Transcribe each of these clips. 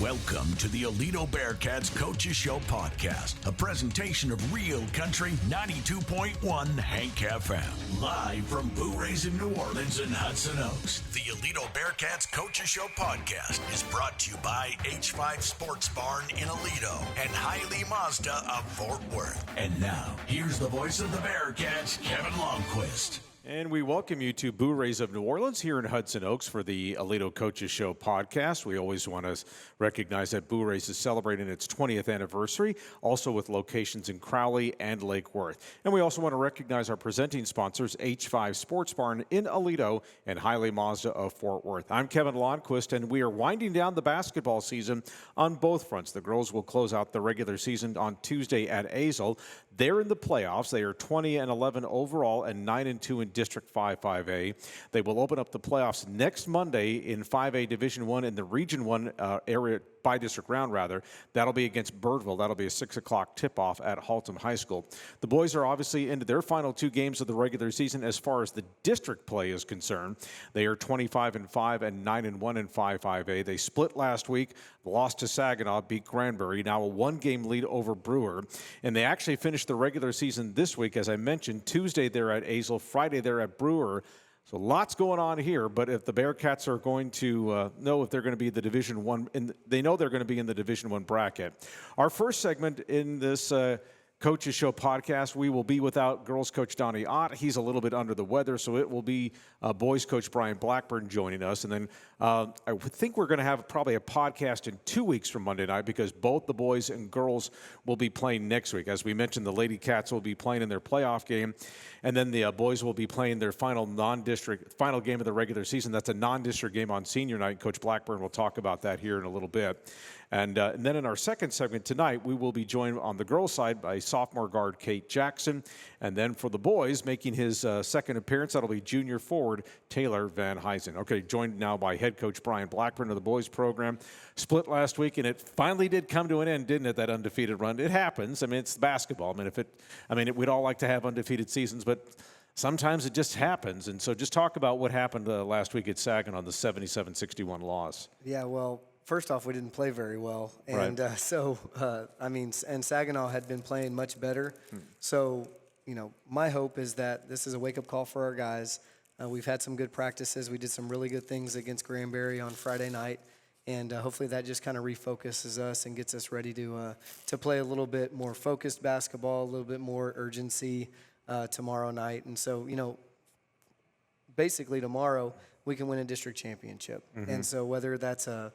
Welcome to the Aledo Bearcats Coaches Show podcast, a presentation of Real Country 92.1 Hank FM. Live from Boo Rays in New Orleans and Hudson Oaks, the Aledo Bearcats Coaches Show podcast is brought to you by H5 Sports Barn in Aledo and Hiley Mazda of Fort Worth. And now, here's the voice of the Bearcats, Kevin Lonnquist. And we welcome you to Boo Rays of New Orleans here in Hudson Oaks for the Aledo Coaches Show podcast. We always want to recognize that Boo Rays is celebrating its 20th anniversary, also with locations in Crowley and Lake Worth. And we also want to recognize our presenting sponsors, H5 Sports Barn in Aledo and Hiley Mazda of Fort Worth. I'm Kevin Lonnquist, and we are winding down the basketball season on both fronts. The girls will close out the regular season on Tuesday at Azle. They're in the playoffs. They are 20-11 overall and 9-2 in District 5-5A. They will open up the playoffs next Monday in 5A Division I in the Region 1 area, by-district round, rather. That'll be against Birdville. That'll be a 6 o'clock tip-off at Haltom High School. The boys are obviously into their final two games of the regular season as far as the district play is concerned. They are 25-5 and 9-1 in 5-5A. They split last week, lost to Saginaw, beat Granbury, now a one-game lead over Brewer. And they actually finished the regular season this week, as I mentioned. Tuesday they're at Azle, Friday they're at Brewer. So lots going on here, but if the Bearcats are going to know if they're going to be the Division One, they know they're going to be in the Division One bracket. Our first segment in this Coaches Show podcast, we will be without girls coach Donnie Ott. He's a little bit under the weather, so it will be boys coach Brian Blackburn joining us. And then I think we're going to have probably a podcast in 2 weeks from Monday night because both the boys and girls will be playing next week. As we mentioned, the Lady Cats will be playing in their playoff game, and then the boys will be playing their final game of the regular season. That's a non-district game on senior night. Coach Blackburn will talk about that here in a little bit. And then in our second segment tonight, we will be joined on the girls' side by sophomore guard Kate Jackson. And then for the boys, making his second appearance, that'll be junior forward Taylor VanHuysen. Okay, joined now by head coach Brian Blackburn of the boys program. Split last week, and it finally did come to an end, didn't it, that undefeated run? It happens. I mean, it's basketball. We'd all like to have undefeated seasons, but sometimes it just happens. And so just talk about what happened last week at Saginaw on the 77-61 loss. Yeah, well, first off, we didn't play very well. And right. And Saginaw had been playing much better. So, my hope is that this is a wake-up call for our guys. We've had some good practices. We did some really good things against Granbury on Friday night. And hopefully that just kind of refocuses us and gets us ready to play a little bit more focused basketball, a little bit more urgency tomorrow night. And so, basically tomorrow we can win a district championship. Mm-hmm. And so whether that's a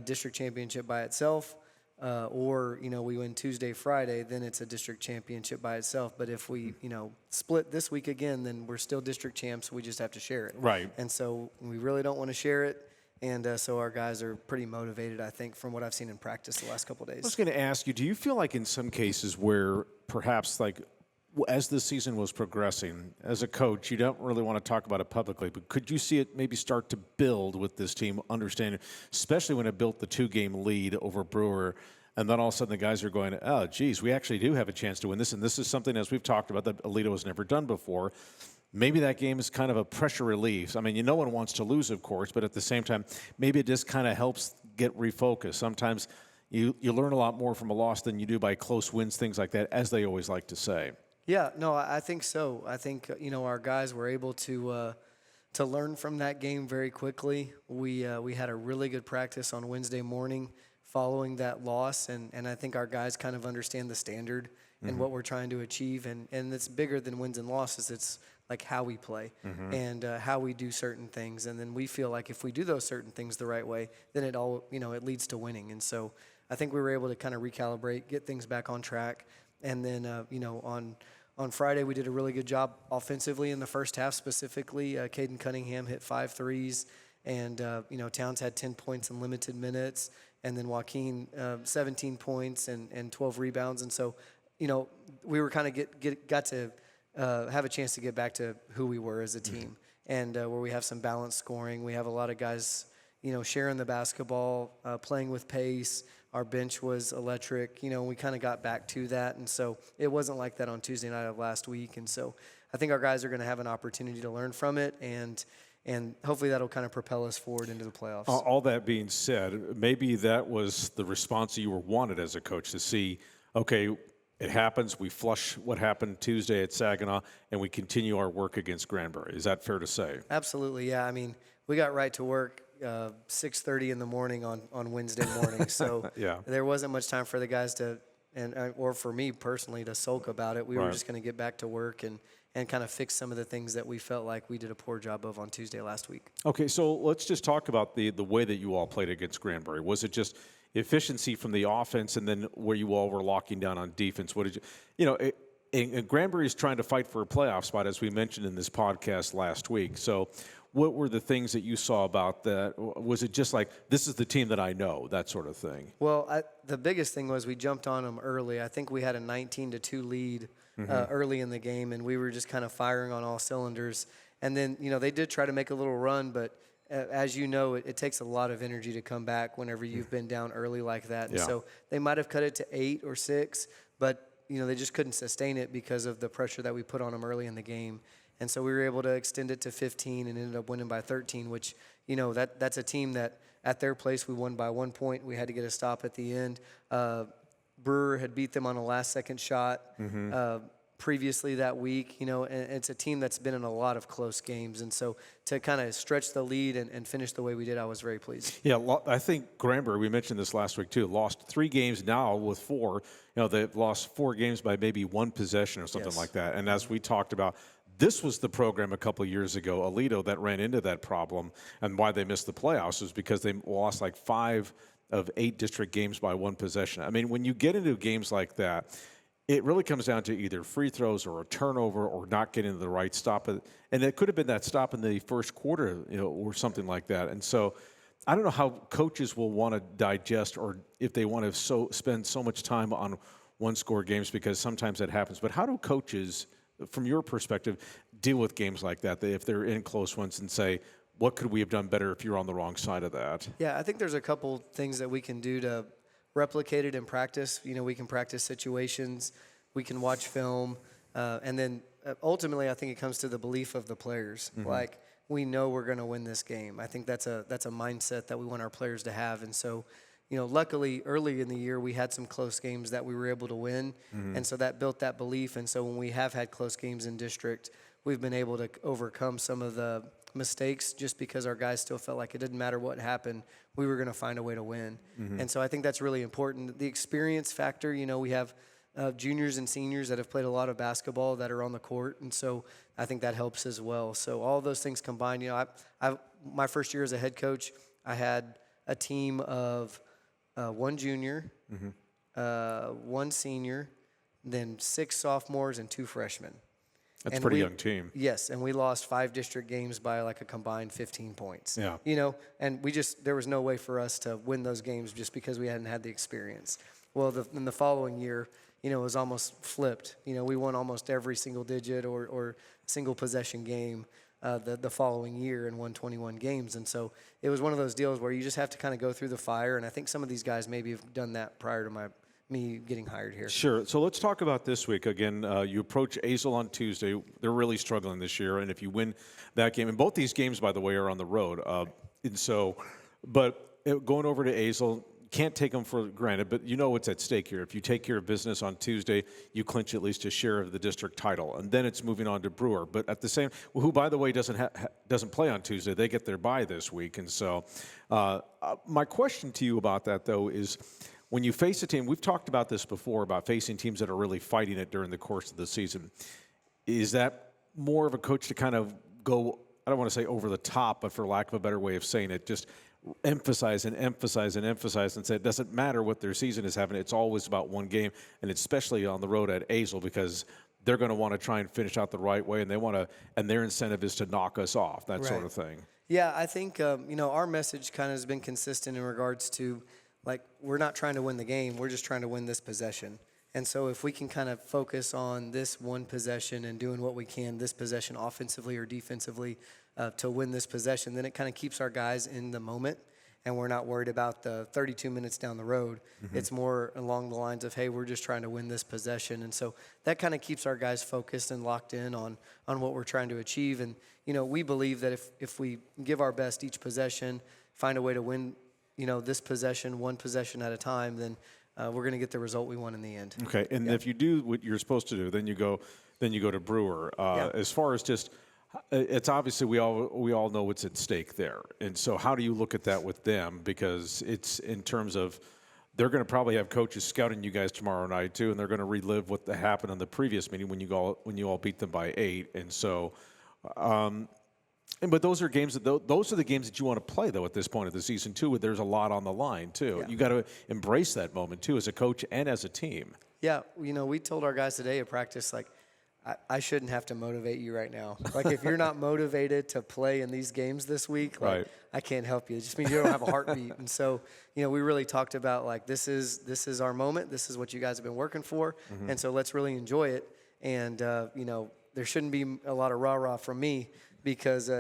district championship by itself or, we win Tuesday, Friday, then it's a district championship by itself. But if we, split this week again, then we're still district champs. We just have to share it. Right. And so we really don't want to share it. And so our guys are pretty motivated, I think, from what I've seen in practice the last couple of days. I was going to ask you, do you feel like in some cases where perhaps as the season was progressing, as a coach, you don't really want to talk about it publicly, but could you see it maybe start to build with this team, understanding, especially when it built the two-game lead over Brewer, and then all of a sudden the guys are going, oh, geez, we actually do have a chance to win this, and this is something, as we've talked about, that Aledo has never done before. Maybe that game is kind of a pressure relief. I mean, no one wants to lose, of course, but at the same time, maybe it just kind of helps get refocused. Sometimes you learn a lot more from a loss than you do by close wins, things like that, as they always like to say. Yeah, no, I think so. I think, our guys were able to learn from that game very quickly. We had a really good practice on Wednesday morning following that loss, and I think our guys kind of understand the standard and what we're trying to achieve. And it's bigger than wins and losses. It's like how we play and how we do certain things. And then we feel like if we do those certain things the right way, then it all, it leads to winning. And so I think we were able to kind of recalibrate, get things back on track. And then, on Friday, we did a really good job offensively in the first half specifically. Caden Cunningham hit 5 threes, and, Towns had 10 points in limited minutes. And then Joaquin, 17 points and 12 rebounds. And so, we were kind of got to have a chance to get back to who we were as a team. And where we have some balanced scoring. We have a lot of guys, sharing the basketball, playing with pace. Our bench was electric. We kind of got back to that. And so it wasn't like that on Tuesday night of last week. And so I think our guys are going to have an opportunity to learn from it. And and hopefully that'll kind of propel us forward into the playoffs. All that being said, maybe that was the response you were wanted as a coach, to see, okay, it happens, we flush what happened Tuesday at Saginaw, and we continue our work against Granbury. Is that fair to say? Absolutely, yeah. I mean, we got right to work 6:30 in the morning on Wednesday morning, so Yeah. there wasn't much time for the guys to, or for me personally, to sulk about it. We were just going to get back to work and kind of fix some of the things that we felt like we did a poor job of on Tuesday last week. Okay, so let's just talk about the way that you all played against Granbury. Was it just efficiency from the offense, and then where you all were locking down on defense? What did and Granbury is trying to fight for a playoff spot, as we mentioned in this podcast last week. So what were the things that you saw about that? Was it just like, this is the team that I know, that sort of thing? Well, the biggest thing was we jumped on them early. I think we had a 19-2 lead early in the game, and we were just kind of firing on all cylinders. And then, they did try to make a little run, but as you know, it takes a lot of energy to come back whenever you've been down early like that. And so they might have cut it to 8 or 6, but, they just couldn't sustain it because of the pressure that we put on them early in the game. And so we were able to extend it to 15 and ended up winning by 13, which, that's a team that at their place we won by 1 point. We had to get a stop at the end. Brewer had beat them on a last-second shot previously that week. And it's a team that's been in a lot of close games. And so to kind of stretch the lead and finish the way we did, I was very pleased. Yeah, I think Granbury, we mentioned this last week too, lost 3 games now with 4. They've lost 4 games by maybe 1 possession or something like that. And as we talked about, this was the program a couple of years ago, Aledo, that ran into that problem, and why they missed the playoffs was because they lost like 5 of 8 district games by 1 possession. I mean, when you get into games like that, it really comes down to either free throws or a turnover or not getting the right stop. And it could have been that stop in the first quarter, or something like that. And so I don't know how coaches will want to digest, or if they want to spend so much time on one-score games, because sometimes that happens. But how do coaches, from your perspective, deal with games like that, if they're in close ones, and say, what could we have done better if you're on the wrong side of that? Yeah, I think there's a couple things that we can do to replicate it in practice. We can practice situations, we can watch film, and then ultimately I think it comes to the belief of the players. Like, we know we're going to win this game. I think that's a mindset that we want our players to have. And so, luckily early in the year we had some close games that we were able to win, and so that built that belief. And so when we have had close games in district, we've been able to overcome some of the mistakes just because our guys still felt like it didn't matter what happened, we were going to find a way to win. And so I think that's really important. The experience factor, we have juniors and seniors that have played a lot of basketball that are on the court, and so I think that helps as well. So all those things combined, my first year as a head coach, I had a team of 1 junior, 1 senior, then 6 sophomores and 2 freshmen. That's a pretty young team. Yes, and we lost 5 district games by like a combined 15 points. Yeah. And there was no way for us to win those games just because we hadn't had the experience. Well, in the following year, it was almost flipped. We won almost every single digit or single possession game the following year and won 21 games. And so it was one of those deals where you just have to kind of go through the fire. And I think some of these guys maybe have done that prior to me getting hired here. Sure. So let's talk about this week. Again, you approach Azle on Tuesday. They're really struggling this year. And if you win that game, and both these games, by the way, are on the road. Going over to Azle, can't take them for granted, but what's at stake here. If you take care of business on Tuesday, you clinch at least a share of the district title, and then it's moving on to Brewer. But at the same, who by the way doesn't play on Tuesday, they get their bye this week. And so, my question to you about that though is, when you face a team, we've talked about this before about facing teams that are really fighting it during the course of the season. Is that more of a coach to kind of go, I don't want to say over the top, but for lack of a better way of saying it, just emphasize and emphasize and emphasize and say it doesn't matter what their season is having, it's always about one game, and especially on the road at Azle, because they're going to want to try and finish out the right way, and their incentive is to knock us off, that sort of thing. Yeah, I think our message kind of has been consistent in regards to, like, we're not trying to win the game, we're just trying to win this possession. And so if we can kind of focus on this one possession and doing what we can this possession offensively or defensively to win this possession, then it kind of keeps our guys in the moment. and we're not worried about the 32 minutes down the road. It's more along the lines of, hey, we're just trying to win this possession. And so that kind of keeps our guys focused and locked in on what we're trying to achieve. And, we believe that if we give our best each possession, find a way to win, this possession, one possession at a time, then we're going to get the result we want in the end. Okay, and if you do what you're supposed to do, then you go to Brewer. As far as just, it's obviously we all know what's at stake there, and so how do you look at that with them? Because it's in terms of they're going to probably have coaches scouting you guys tomorrow night too, and they're going to relive what happened on the previous meeting when you all beat them by 8, and so. But those are games those are the games that you want to play though at this point of the season too. Where there's a lot on the line too. Yeah. You got to embrace that moment too as a coach and as a team. Yeah, we told our guys today at practice, like, I shouldn't have to motivate you right now. Like, if you're not motivated to play in these games this week, like, right. I can't help you. It just means you don't have a heartbeat. And so, we really talked about, like, this is our moment. This is what you guys have been working for. And so let's really enjoy it. And, there shouldn't be a lot of rah-rah from me because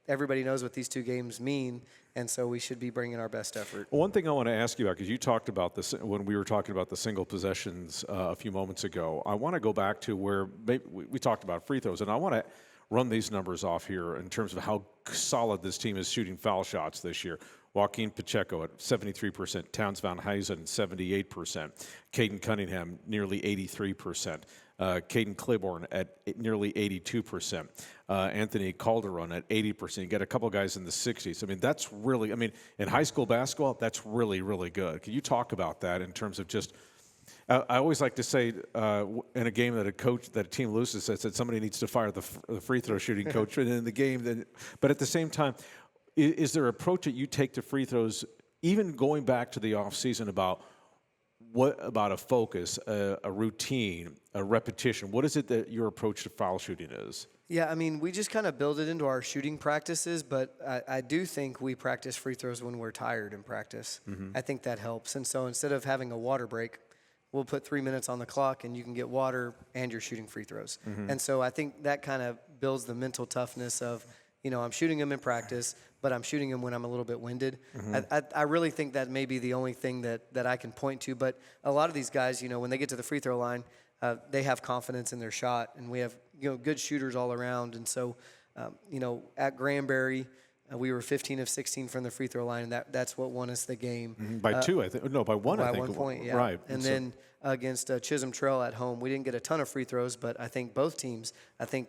everybody knows what these two games mean, and so we should be bringing our best effort. One thing I want to ask you about, because you talked about this when we were talking about the single possessions a few moments ago, I want to go back to where we talked about free throws, and I want to run these numbers off here in terms of how solid this team is shooting foul shots this year. Joaquin Pacheco at 73%, Towns VanHuysen 78%, Caden Cunningham nearly 83%. Caden Claiborne at nearly 82%. Anthony Calderon at 80%. You got a couple guys in the 60s. I mean, that's really, in high school basketball, that's really, really good. Can you talk about that in terms of just, I always like to say in a game that a team loses, I said somebody needs to fire the free throw shooting coach in the game. But at the same time, is there an approach that you take to free throws, even going back to the offseason what about a focus, a routine, a repetition? What is it that your approach to foul shooting is? Yeah, we just kind of build it into our shooting practices, but I do think we practice free throws when we're tired in practice. I think that helps. And so instead of having a water break, we'll put 3 minutes on the clock and you can get water and you're shooting free throws. And so I think that kind of builds the mental toughness of, I'm shooting them in practice, but I'm shooting them when I'm a little bit winded. I really think that may be the only thing that I can point to. But a lot of these guys, when they get to the free throw line, they have confidence in their shot, and we have good shooters all around. And so, at Granbury, we were 15 of 16 from the free throw line, and that's what won us the game. By two, I think. No, by one, I think. By 1 point, yeah. Right. And then against Chisholm Trail at home, we didn't get a ton of free throws, but I think both teams,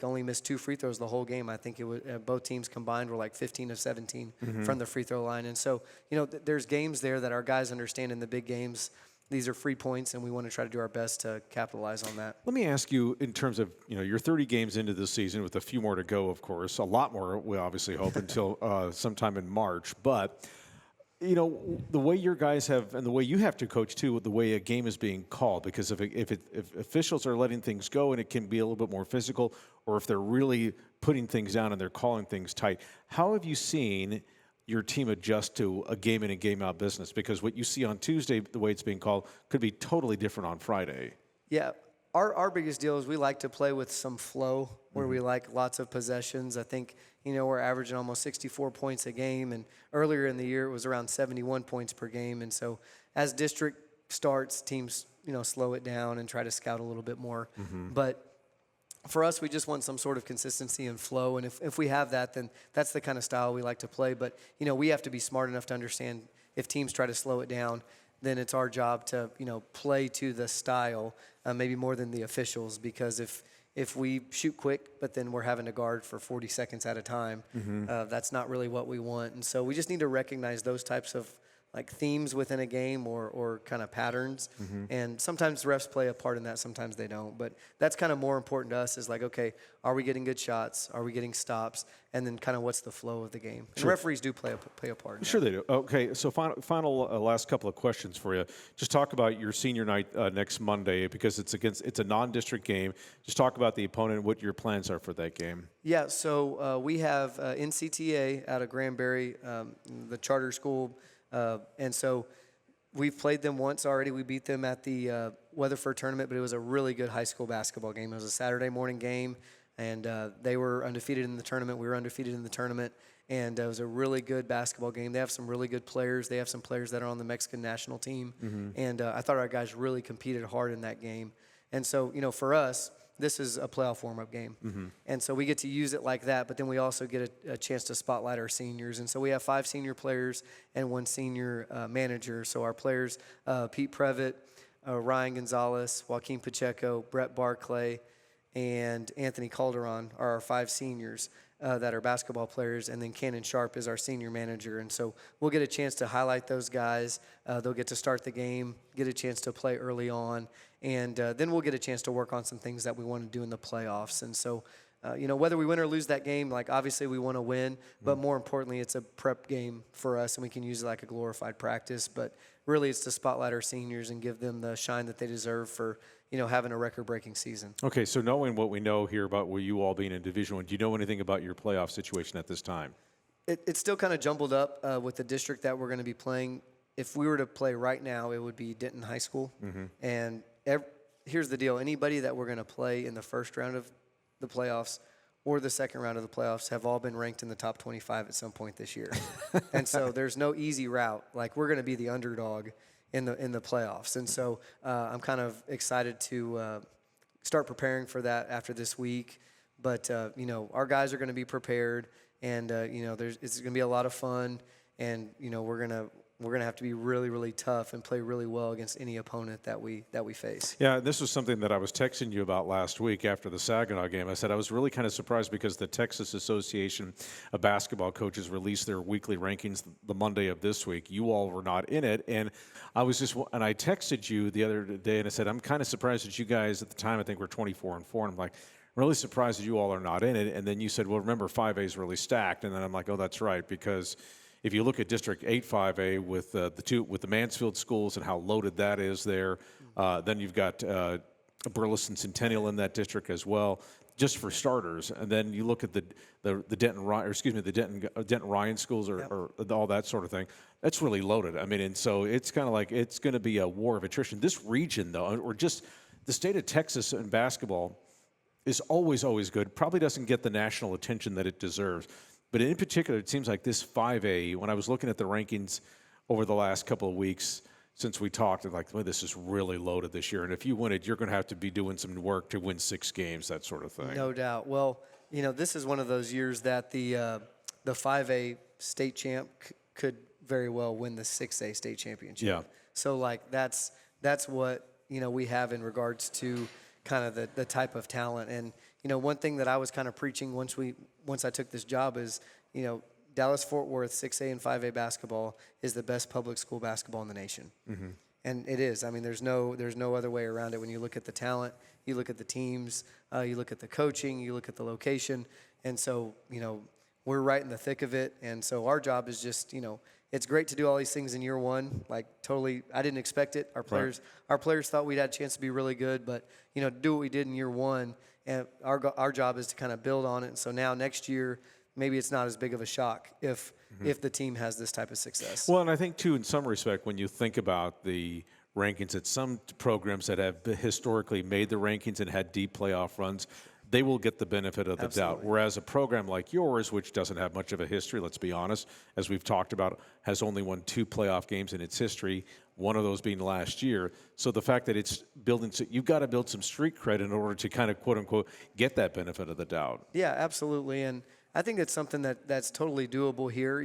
only missed 2 free throws the whole game. I think it was both teams combined were like 15 of 17 from the free throw line. And so, there's games there that our guys understand in the big games. These are free points, and we want to try to do our best to capitalize on that. Let me ask you, in terms of, you're 30 games into this season with a few more to go, of course. A lot more, we obviously hope, until sometime in March. But, the way your guys have, and the way you have to coach, too, with the way a game is being called, because if officials are letting things go and it can be a little bit more physical, or if they're really putting things down and they're calling things tight, how have you seen your team adjust to a game in and game out business? Because what you see on Tuesday, the way it's being called, could be totally different on Friday. Yeah, our biggest deal is we like to play with some flow, where we like lots of possessions. I think, we're averaging almost 64 points a game, and earlier in the year it was around 71 points per game. And so as district starts, teams, slow it down and try to scout a little bit more. But for us, we just want some sort of consistency and flow, and if we have that, then that's the kind of style we like to play. But, we have to be smart enough to understand if teams try to slow it down, then it's our job to, play to the style, maybe more than the officials, because if we shoot quick, but then we're having to guard for 40 seconds at a time, that's not really what we want. And so we just need to recognize those types of like themes within a game or kind of patterns. And sometimes refs play a part in that, sometimes they don't. But that's kind of more important to us is like, okay, are we getting good shots? Are we getting stops? And then kind of what's the flow of the game? And referees do play a part in Sure that. they do. Okay, so final last couple of questions for you. Just talk about your senior night next Monday, because it's a non-district game. Just talk about the opponent and what your plans are for that game. Yeah, so we have NCTA out of Granbury, the charter school. And so we've played them once already. We beat them at the Weatherford tournament, but it was a really good high school basketball game. It was a Saturday morning game, and they were undefeated in the tournament. We were undefeated in the tournament. And it was a really good basketball game. They have some really good players. They have some players that are on the Mexican national team. And I thought our guys really competed hard in that game. And so, for us, this is a playoff warm-up game. And so we get to use it like that, but then we also get a chance to spotlight our seniors. And so we have 5 senior players and 1 senior manager. So our players, Pete Previtt, Ryan Gonzalez, Joaquin Pacheco, Brett Barclay, and Anthony Calderon are our 5 seniors that are basketball players, and then Cannon Sharp is our senior manager. And so we'll get a chance to highlight those guys. They'll get to start the game, get a chance to play early on, and then we'll get a chance to work on some things that we want to do in the playoffs. And so, whether we win or lose that game, like obviously we want to win, but more importantly, it's a prep game for us, and we can use it like a glorified practice. But really, it's to spotlight our seniors and give them the shine that they deserve for having a record-breaking season. Okay, so knowing what we know here about you all being in Division I, do you know anything about your playoff situation at this time? It's still kind of jumbled up with the district that we're going to be playing. If we were to play right now, it would be Denton High School. And here's the deal. Anybody that we're going to play in the first round of the playoffs or the second round of the playoffs have all been ranked in the top 25 at some point this year. And so there's no easy route. Like, we're going to be the underdog in the playoffs. And so I'm kind of excited to start preparing for that after this week. But, our guys are going to be prepared, and, it's going to be a lot of fun. And, we're going to have to be really, really tough and play really well against any opponent that we face. Yeah, this was something that I was texting you about last week after the Saginaw game. I said I was really kind of surprised because the Texas Association of Basketball Coaches released their weekly rankings the Monday of this week. You all were not in it, and I texted you the other day and I said I'm kind of surprised that you guys at the time I think were 24-4, and I'm like, really surprised that you all are not in it. And then you said, well, remember 5A is really stacked, and then I'm like, oh, that's right, because if you look at District 8 5A with the Mansfield schools and how loaded that is there, then you've got Burleson Centennial in that district as well, just for starters. And then you look at the Denton Ryan schools or all that sort of thing. That's really loaded. I mean, and so it's kind of like it's going to be a war of attrition. This region, though, or just the state of Texas in basketball, is always good. Probably doesn't get the national attention that it deserves. But in particular, it seems like this 5A, when I was looking at the rankings over the last couple of weeks since we talked, I'm like, well, this is really loaded this year. And if you win it, you're going to have to be doing some work to win 6 games, that sort of thing. No doubt. Well, this is one of those years that the 5A state champ could very well win the 6A state championship. Yeah. So, that's what, we have in regards to kind of the type of talent. And, one thing that I was kind of preaching once I took this job is, Dallas-Fort Worth 6A and 5A basketball is the best public school basketball in the nation. And it is. I mean, there's no other way around it. When you look at the talent, you look at the teams, you look at the coaching, you look at the location. And so, we're right in the thick of it. And so our job is just, it's great to do all these things in year one. Like, totally, I didn't expect it. Our players thought we'd had a chance to be really good, but to do what we did in year one, and our job is to kind of build on it. And so now next year, maybe it's not as big of a shock if the team has this type of success. Well, and I think too, in some respect, when you think about the rankings at some programs that have historically made the rankings and had deep playoff runs, they will get the benefit of the doubt. Whereas a program like yours, which doesn't have much of a history, let's be honest, as we've talked about, has only won 2 playoff games in its history, one of those being last year. So the fact that it's building, you've got to build some street cred in order to kind of, quote unquote, get that benefit of the doubt. Yeah, absolutely. And I think it's something that's totally doable here.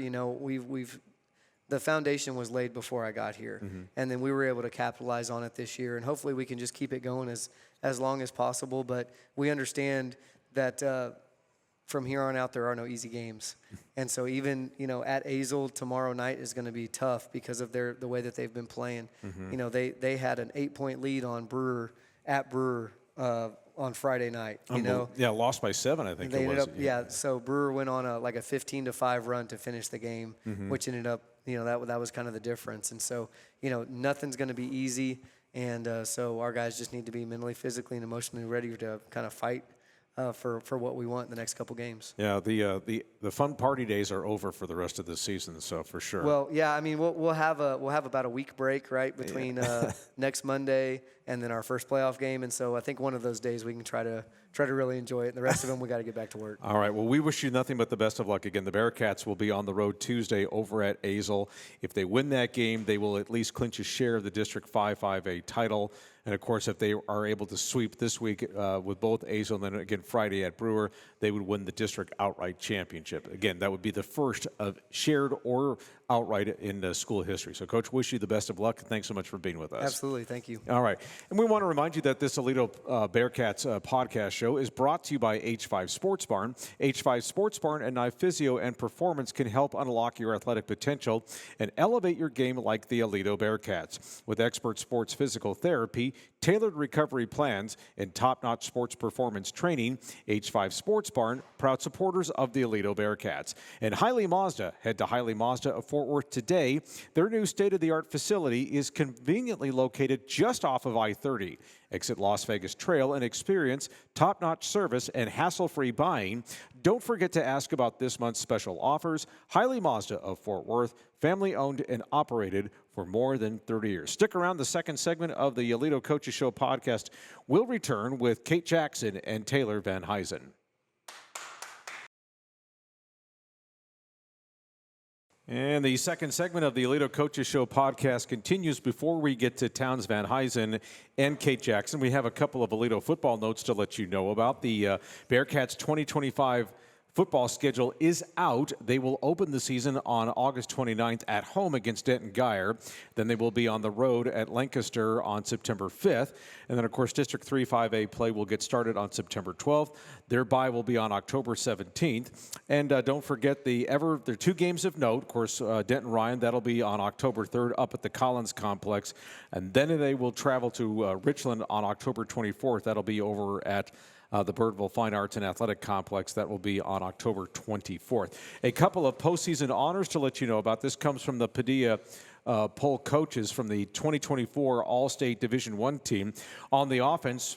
The foundation was laid before I got here, and then we were able to capitalize on it this year, and hopefully we can just keep it going as long as possible. But we understand that from here on out, there are no easy games. And so even, at Azle tomorrow night is going to be tough because of the way that they've been playing. They had an 8-point lead on Brewer on Friday night. Yeah, lost by 7, I think they it was. ended up, so Brewer went on a 15-5 run to finish the game, which ended up, that was kind of the difference. And so, nothing's going to be easy. And so our guys just need to be mentally, physically, and emotionally ready to kind of fight for what we want in the next couple games. Yeah, the fun party days are over for the rest of the season, so for sure. Well, yeah, I mean we'll have about a week break, right, between next Monday and then our first playoff game, and so I think one of those days we can try to really enjoy it. And the rest of them we got to get back to work. All right. Well, we wish you nothing but the best of luck. Again, the Bearcats will be on the road Tuesday over at Azle. If they win that game, they will at least clinch a share of the District 5-5A title. And, of course, if they are able to sweep this week with both Azle and then again Friday at Brewer, they would win the district outright championship. Again, that would be the first of shared or outright in school history. So, Coach, wish you the best of luck. Thanks so much for being with us. Absolutely. Thank you. All right. And we want to remind you that this Aledo Bearcats podcast show is brought to you by H5 Sports Barn. H5 Sports Barn and Knife Physio and Performance can help unlock your athletic potential and elevate your game like the Aledo Bearcats. With expert sports physical therapy, tailored recovery plans, and top-notch sports performance training, H5 Sports Barn, proud supporters of the Aledo Bearcats. And Hiley Mazda. Head to Hiley Mazda of Fort Worth today. Their new state-of-the-art facility is conveniently located just off of I-30. Exit Las Vegas Trail and experience top-notch service and hassle-free buying. Don't forget to ask about this month's special offers. Hiley Mazda of Fort Worth, family-owned and operated for more than 30 years. Stick around. The second segment of the Aledo Coaches Show podcast will return with Kate Jackson and Taylor VanHuysen. And the second segment of the Aledo Coaches Show podcast continues. Before we get to Towns VanHuysen and Kate Jackson, we have a couple of Aledo football notes to let you know about. The Bearcats 2025 football schedule is out. They will open the season on August 29th at home against Denton Guyer. Then they will be on the road at Lancaster on September 5th. And then, of course, District 3-5A play will get started on September 12th. Their bye will be on October 17th. And don't forget there are two games of note. Of course, Denton Ryan, that'll be on October 3rd up at the Collins Complex. And then they will travel to Richland on October 24th. That'll be over at the Birdville Fine Arts and Athletic Complex. That will be on October 24th. A couple of postseason honors to let you know about. This comes from the Padilla poll coaches from the 2024 All-State Division I team. On the offense,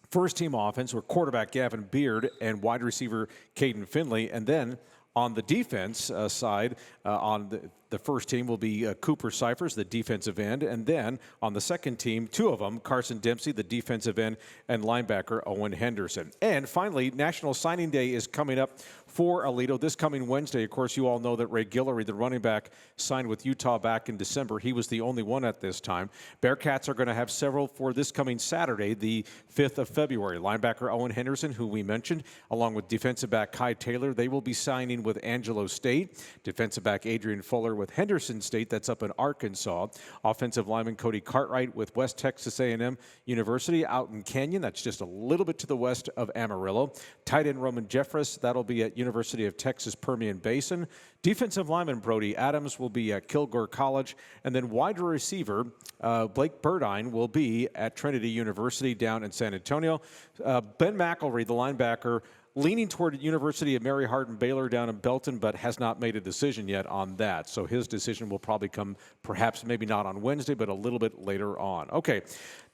first team offense were quarterback Gavin Beard and wide receiver Caden Finley. And then on the defense side, on the first team will be Cooper Cyphers, the defensive end. And then on the second team, two of them, Carson Dempsey, the defensive end, and linebacker Owen Henderson. And finally, National Signing Day is coming up for Aledo this coming Wednesday. Of course, you all know that Ray Guillory, the running back, signed with Utah back in December. He was the only one at this time. Bearcats are going to have several for this coming Saturday, the 5th of February. Linebacker Owen Henderson, who we mentioned, along with defensive back Kai Taylor, they will be signing with Angelo State. Defensive back Adrian Fuller with Henderson State, that's up in Arkansas. Offensive lineman Cody Cartwright with West Texas A&M University out in Canyon. That's just a little bit to the west of Amarillo. Tight end Roman Jeffress, that'll be at University of Texas Permian Basin. Defensive lineman Brody Adams will be at Kilgore College. And then wide receiver Blake Burdine will be at Trinity University down in San Antonio. Ben McElry, the linebacker, leaning toward the University of Mary Hardin Baylor down in Belton, but has not made a decision yet on that. So his decision will probably come perhaps maybe not on Wednesday, but a little bit later on. Okay,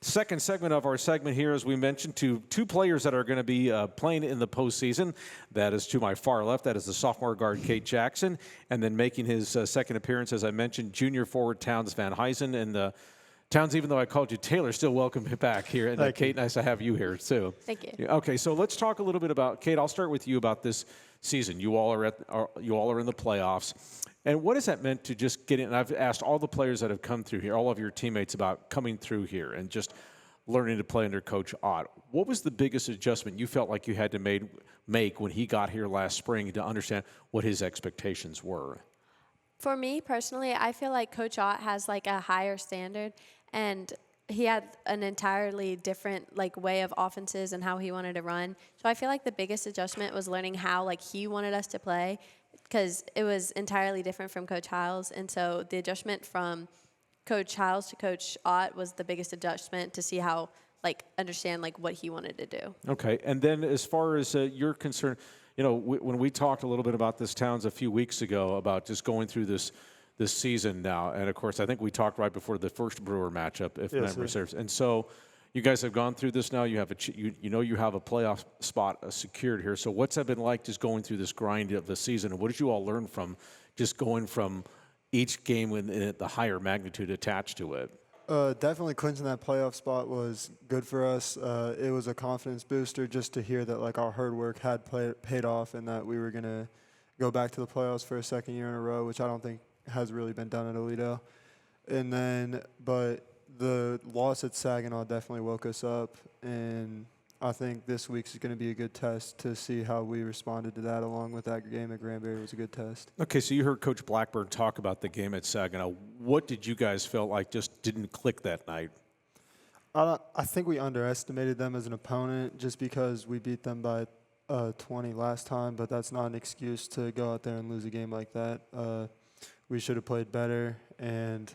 second segment of our segment here, as we mentioned, two players that are going to be playing in the postseason. That is to my far left. That is the sophomore guard, Kate Jackson. And then making his second appearance, as I mentioned, junior forward Towns VanHuysen. And Towns, even though I called you Taylor, still welcome back here. And Kate, nice to have you here, too. Thank you. Okay, so let's talk a little bit about, Kate, I'll start with you about this season. You all are in the playoffs. And what has that meant to just get in? And I've asked all the players that have come through here, all of your teammates, about coming through here and just learning to play under Coach Ott. What was the biggest adjustment you felt like you had to make when he got here last spring to understand what his expectations were? For me personally, I feel like Coach Ott has like a higher standard, and he had an entirely different way of offenses and how he wanted to run. So I feel like the biggest adjustment was learning how he wanted us to play, because it was entirely different from Coach Hiles. And so the adjustment from Coach Hiles to Coach Ott was the biggest adjustment to see how understand what he wanted to do. Okay, and then as far as you're concerned, when we talked a little bit about this, Towns, a few weeks ago about just going through this season now, and of course I think we talked right before the first Brewer matchup, if memory serves. And so, you guys have gone through this now. You have you know you have a playoff spot secured here. So what's that been like just going through this grind of the season? And what did you all learn from just going from each game with the higher magnitude attached to it? Definitely clinching that playoff spot was good for us. It was a confidence booster just to hear that like our hard work had paid off and that we were going to go back to the playoffs for a second year in a row, which I don't think has really been done at Aledo. And then, but the loss at Saginaw definitely woke us up, and I think this week's is going to be a good test to see how we responded to that, along with that game at Granbury was a good test. Okay, so you heard Coach Blackburn talk about the game at Saginaw. What did you guys feel like just didn't click that night? I think we underestimated them as an opponent just because we beat them by 20 last time, but that's not an excuse to go out there and lose a game like that. We should have played better, and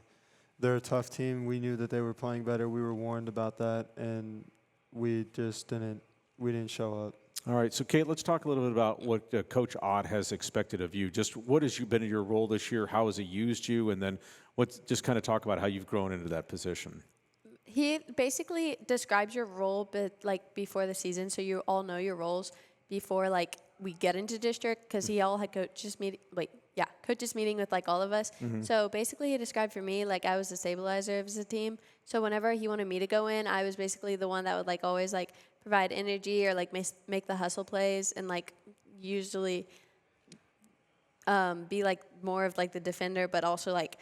they're a tough team. We knew that they were playing better. We were warned about that, and we just didn't show up. All right, so Kate, let's talk a little bit about what Coach Ott has expected of you. Just what has been your role this year? How has he used you? And then just kind of talk about how you've grown into that position. He basically describes your role, but like before the season, so you all know your roles before like we get into district, because he all had coaches meeting with like all of us. Mm-hmm. So basically, he described for me like I was the stabilizer of the team. So whenever he wanted me to go in, I was basically the one that would like always like provide energy or like make the hustle plays, and like usually be like more of like the defender, but also like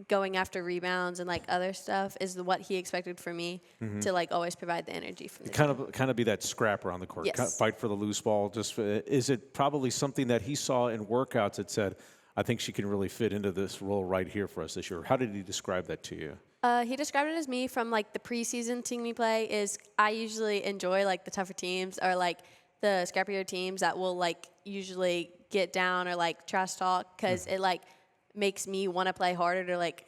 going after rebounds and like other stuff is what he expected for me to like always provide the energy from the team. Kind of be that scrapper on the court. Yes. Fight for the loose ball. Is it probably something that he saw in workouts that said, I think she can really fit into this role right here for us this year? How did he describe that to you? He described it as me from like the preseason seeing me play is I usually enjoy like the tougher teams or like the scrappier teams that will like usually get down or like trash talk, because it like makes me want to play harder to like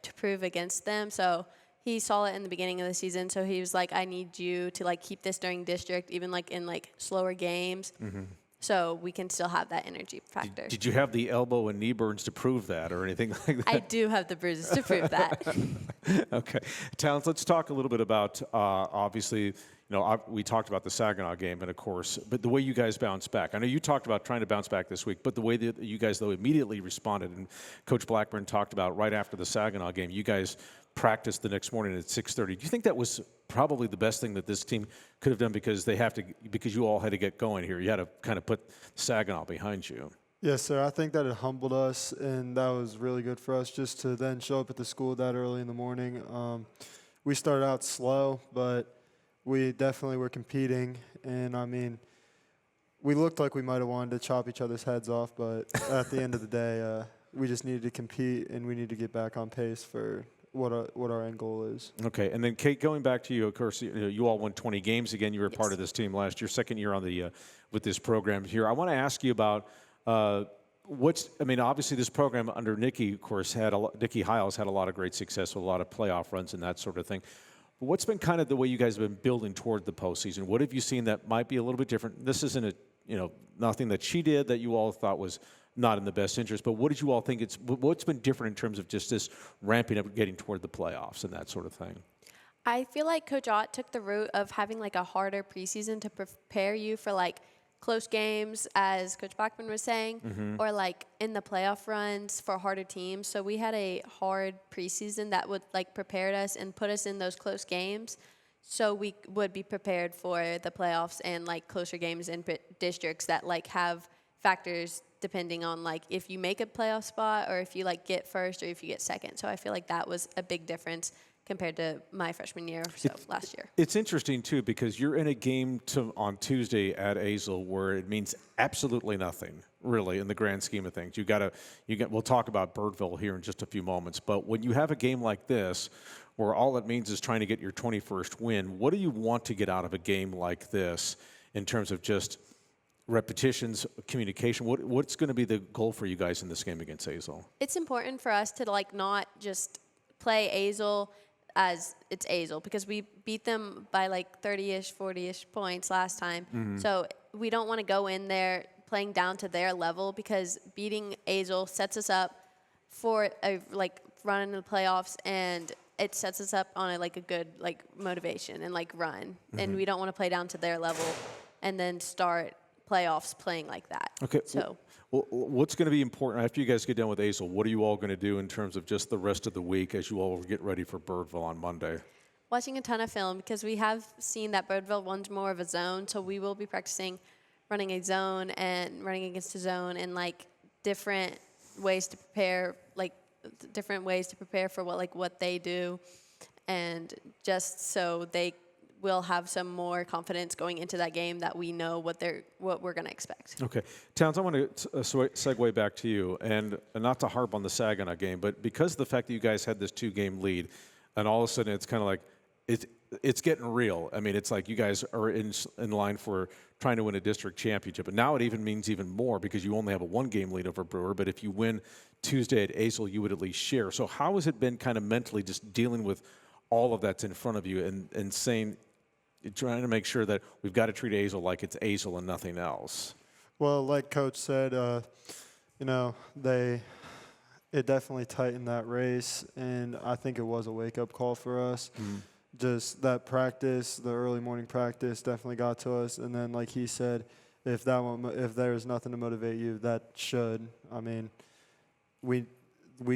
to prove against them. So he saw it in the beginning of the season. So he was like, I need you to like keep this during district, even like in like slower games. So we can still have that energy factor. Did you have the elbow and knee burns to prove that or anything like that? I do have the bruises to prove that. Okay. Towns, let's talk a little bit about, obviously, we talked about the Saginaw game, and of course, but the way you guys bounced back. I know you talked about trying to bounce back this week, but the way that you guys, though, immediately responded, and Coach Blackburn talked about right after the Saginaw game, you guys practiced the next morning at 6:30. Do you think that was probably the best thing that this team could have done because you all had to get going here? You had to kind of put Saginaw behind you. Yes, sir. I think that it humbled us, and that was really good for us just to then show up at the school that early in the morning. We started out slow, but we definitely were competing, and I mean, we looked like we might have wanted to chop each other's heads off, but at the end of the day, we just needed to compete, and we need to get back on pace for what our end goal is. Okay, and then Kate, going back to you, of course, you all won 20 games again. You were a part of this team last year, second year on the with this program here. I want to ask you about obviously this program under Nikki, of course, Nikki Hiles had a lot of great success with a lot of playoff runs and that sort of thing. What's been kind of the way you guys have been building toward the postseason? What have you seen that might be a little bit different? This isn't nothing that she did that you all thought was not in the best interest, but what did you all think what's been different in terms of just this ramping up and getting toward the playoffs and that sort of thing? I feel like Coach Ott took the route of having like a harder preseason to prepare you for like close games, as Coach Blackburn was saying, or like in the playoff runs for harder teams. So we had a hard preseason that would like prepare us and put us in those close games, so we would be prepared for the playoffs and like closer games in districts that like have factors depending on like if you make a playoff spot or if you like get first or if you get second. So I feel like that was a big difference compared to my freshman year last year. It's interesting, too, because you're in a game on Tuesday at Azle where it means absolutely nothing, really, in the grand scheme of things. We'll talk about Birdville here in just a few moments, but when you have a game like this where all it means is trying to get your 21st win, what do you want to get out of a game like this in terms of just repetitions, communication? What's going to be the goal for you guys in this game against Azle? It's important for us to like not just play Azle as it's Azle, because we beat them by like 30-ish, 40-ish points last time. So we don't want to go in there playing down to their level, because beating Azle sets us up for a like run in the playoffs, and it sets us up on a good motivation and run. And we don't want to play down to their level and then start playoffs playing like that. Okay. So. Well, what's going to be important after you guys get done with Azel? What are you all going to do in terms of just the rest of the week as you all get ready for Birdville on Monday? Watching a ton of film because we have seen that Birdville runs more of a zone, so we will be practicing running a zone and running against a zone and different ways to prepare, for what they do, and just so they will have some more confidence going into that game that we know what we're going to expect. Okay. Towns, I want to segue back to you, and not to harp on the Saginaw game, but because of the fact that you guys had this 2-game lead, and all of a sudden it's kind of like it's getting real. I mean, it's like you guys are in line for trying to win a district championship, but now it even means even more because you only have a 1-game lead over Brewer, but if you win Tuesday at Azel, you would at least share. So how has it been kind of mentally just dealing with all of that's in front of you and saying – trying to make sure that we've got to treat Azel like it's Azel and nothing else? Well, like Coach said, it definitely tightened that race, and I think it was a wake-up call for us. Just that practice, the early morning practice, definitely got to us. And then, like he said, if there's nothing to motivate you, that should. I mean, we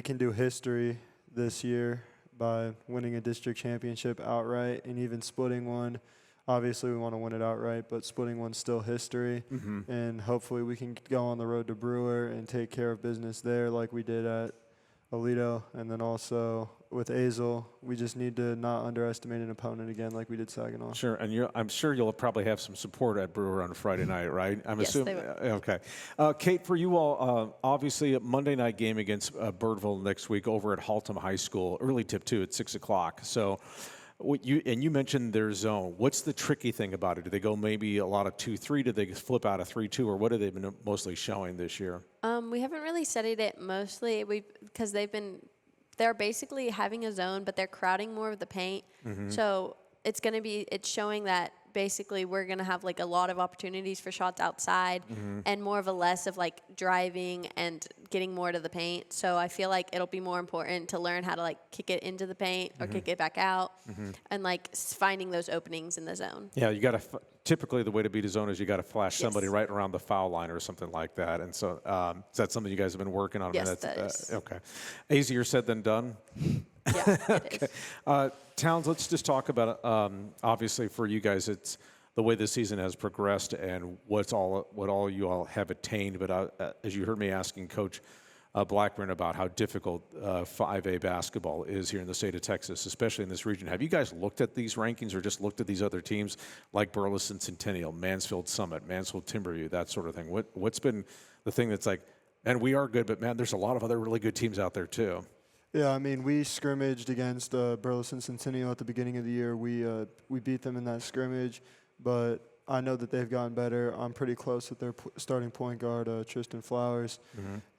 can do history this year by winning a district championship outright and even splitting one. Obviously, we want to win it outright, but splitting one's still history. And hopefully we can go on the road to Brewer and take care of business there like we did at Aledo. And then also with Azel, we just need to not underestimate an opponent again like we did Saginaw. Sure, and I'm sure you'll probably have some support at Brewer on Friday night, right? I'm assuming. They will. Okay. Kate, for you all, obviously a Monday night game against Birdville next week over at Haltom High School, early tip too at 6 o'clock. So you mentioned their zone. What's the tricky thing about it? Do they go maybe a lot of 2-3? Do they flip out of 3-2? Or what have they been mostly showing this year? We haven't really studied it mostly because they're basically having a zone, but they're crowding more of the paint. So it's showing that basically we're going to have a lot of opportunities for shots outside and more of a less of driving and getting more to the paint. So I feel like it'll be more important to learn how to kick it into the paint or kick it back out and finding those openings in the zone. Yeah, you got to typically the way to beat a zone is you got to flash somebody right around the foul line or something like that. And so is that something you guys have been working on? Yes, that is. Okay. Easier said than done? Yeah, it is. Towns, let's just talk about, obviously for you guys, it's the way the season has progressed and what all you all have attained. But as you heard me asking Coach Blackburn about how difficult 5A basketball is here in the state of Texas, especially in this region, have you guys looked at these rankings or just looked at these other teams like Burleson Centennial, Mansfield Summit, Mansfield Timberview, that sort of thing? What's been the thing that's and we are good, but man, there's a lot of other really good teams out there too. Yeah, I mean, we scrimmaged against Burleson Centennial at the beginning of the year. We beat them in that scrimmage, but I know that they've gotten better. I'm pretty close with their starting point guard, Tristan Flowers.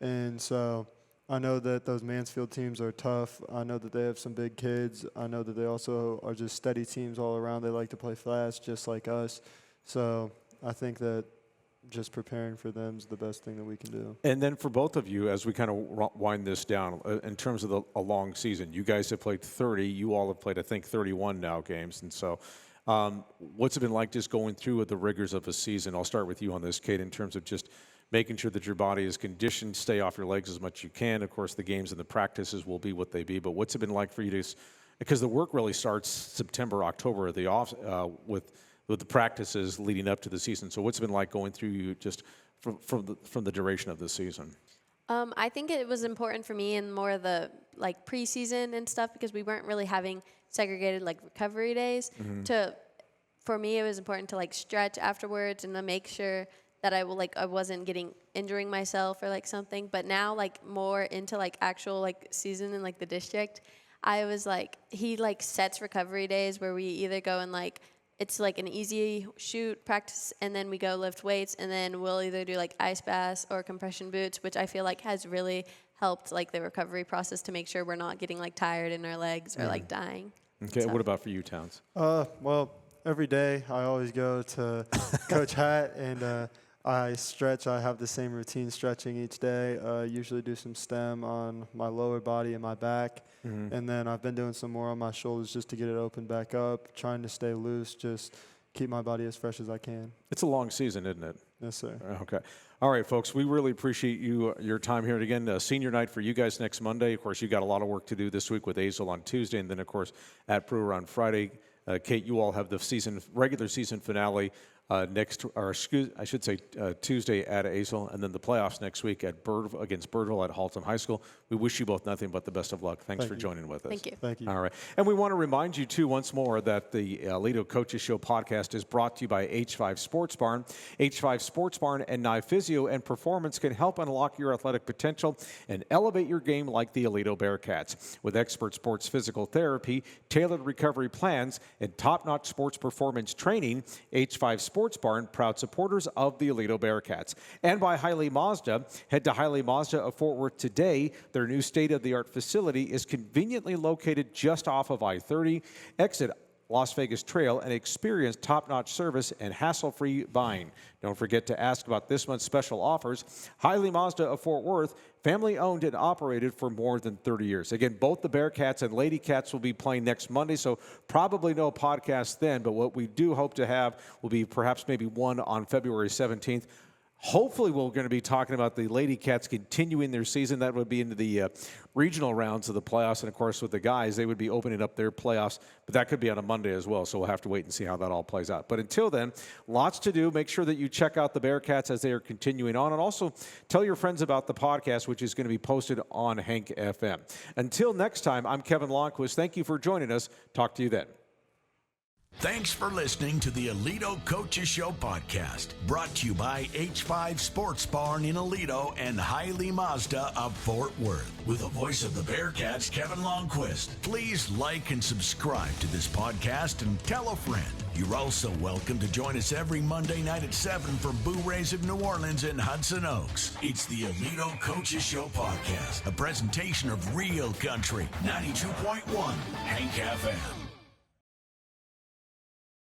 And so I know that those Mansfield teams are tough. I know that they have some big kids. I know that they also are just steady teams all around. They like to play fast just like us. So I think that just preparing for them is the best thing that we can do. And then for both of you, as we kind of wind this down, in terms of a long season, you guys have played 30. You all have played, I think, 31 now games. And so what's it been like just going through with the rigors of a season? I'll start with you on this, Kate, in terms of just making sure that your body is conditioned, stay off your legs as much as you can. Of course, the games and the practices will be what they be. But what's it been like for you to – because the work really starts September, October, with the practices leading up to the season. So what's it been like going through you just from the duration of the season? I think it was important for me in more of the preseason and stuff because we weren't really having segregated recovery days. For me, it was important to stretch afterwards and to make sure that I wasn't injuring myself or something. But now more into actual season in the district, I was he sets recovery days where we either go and it's an easy shoot practice, and then we go lift weights, and then we'll either do ice baths or compression boots, which I feel has really helped the recovery process to make sure we're not getting tired in our legs or dying. Okay, what about for you, Towns? Well, every day I always go to Coach Hatt, and I stretch. I have the same routine stretching each day. Usually do some stem on my lower body and my back. And then I've been doing some more on my shoulders just to get it opened back up, trying to stay loose, just keep my body as fresh as I can. It's a long season, isn't it? Yes, sir. Okay. All right, folks, we really appreciate your time here. And again, senior night for you guys next Monday. Of course, you got a lot of work to do this week with Azle on Tuesday, and then, of course, at Brewer on Friday. Kate, you all have the regular season finale Tuesday at Azle, and then the playoffs next week at against Birdville at Haltom High School. We wish you both nothing but the best of luck. Thanks for joining with us. Thank you. Thank you. All right. And we want to remind you, too, once more, that the Aledo Coaches Show podcast is brought to you by H5 Sports Barn. H5 Sports Barn and Nye Physio and Performance can help unlock your athletic potential and elevate your game like the Aledo Bearcats. With expert sports physical therapy, tailored recovery plans, and top-notch sports performance training, H5 Sports Barn, proud supporters of the Aledo Bearcats. And by Hiley Mazda. Head to Hiley Mazda of Fort Worth today. Their new state-of-the-art facility is conveniently located just off of I-30. Exit Las Vegas Trail and experience top-notch service and hassle-free buying. Don't forget to ask about this month's special offers. Hiley Mazda of Fort Worth, family-owned and operated for more than 30 years. Again, both the Bearcats and Lady Cats will be playing next Monday, so probably no podcast then, but what we do hope to have will be perhaps maybe one on February 17th. Hopefully, we're going to be talking about the Lady Cats continuing their season. That would be into the regional rounds of the playoffs. And, of course, with the guys, they would be opening up their playoffs. But that could be on a Monday as well, so we'll have to wait and see how that all plays out. But until then, lots to do. Make sure that you check out the Bearcats as they are continuing on. And also tell your friends about the podcast, which is going to be posted on Hank FM. Until next time, I'm Kevin Lonnquist. Thank you for joining us. Talk to you then. Thanks for listening to the Aledo Coaches Show podcast, brought to you by H5 Sports Barn in Aledo and Hiley Mazda of Fort Worth. With the voice of the Bearcats, Kevin Lonnquist. Please like and subscribe to this podcast and tell a friend. You're also welcome to join us every Monday night at 7 for Boo Rays of New Orleans and Hudson Oaks. It's the Aledo Coaches Show podcast, a presentation of Real Country 92.1 Hank FM.